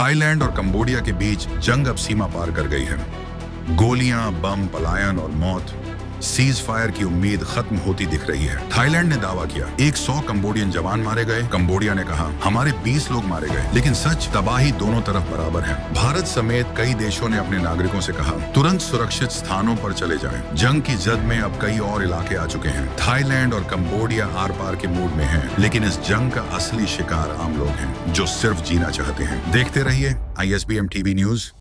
Thailand और Cambodia के बीच जंग अब सीमा पार कर गई है। गोलियां, बम, पलायन और मौत, सीज फायर की उम्मीद खत्म होती दिख रही है। थाईलैंड ने दावा किया 100 कंबोडियन जवान मारे गए। कंबोडिया ने कहा हमारे 20 लोग मारे गए। लेकिन सच, तबाही दोनों तरफ बराबर है। भारत समेत कई देशों ने अपने नागरिकों से कहा तुरंत सुरक्षित स्थानों पर चले जाएं। जंग की जद में अब कई और इलाके आ चुके हैं। थाईलैंड और कंबोडिया आर पार के मूड में हैं, लेकिन इस जंग का असली शिकार आम लोग हैं जो सिर्फ जीना चाहते हैं। देखते रहिए ISBM TV न्यूज।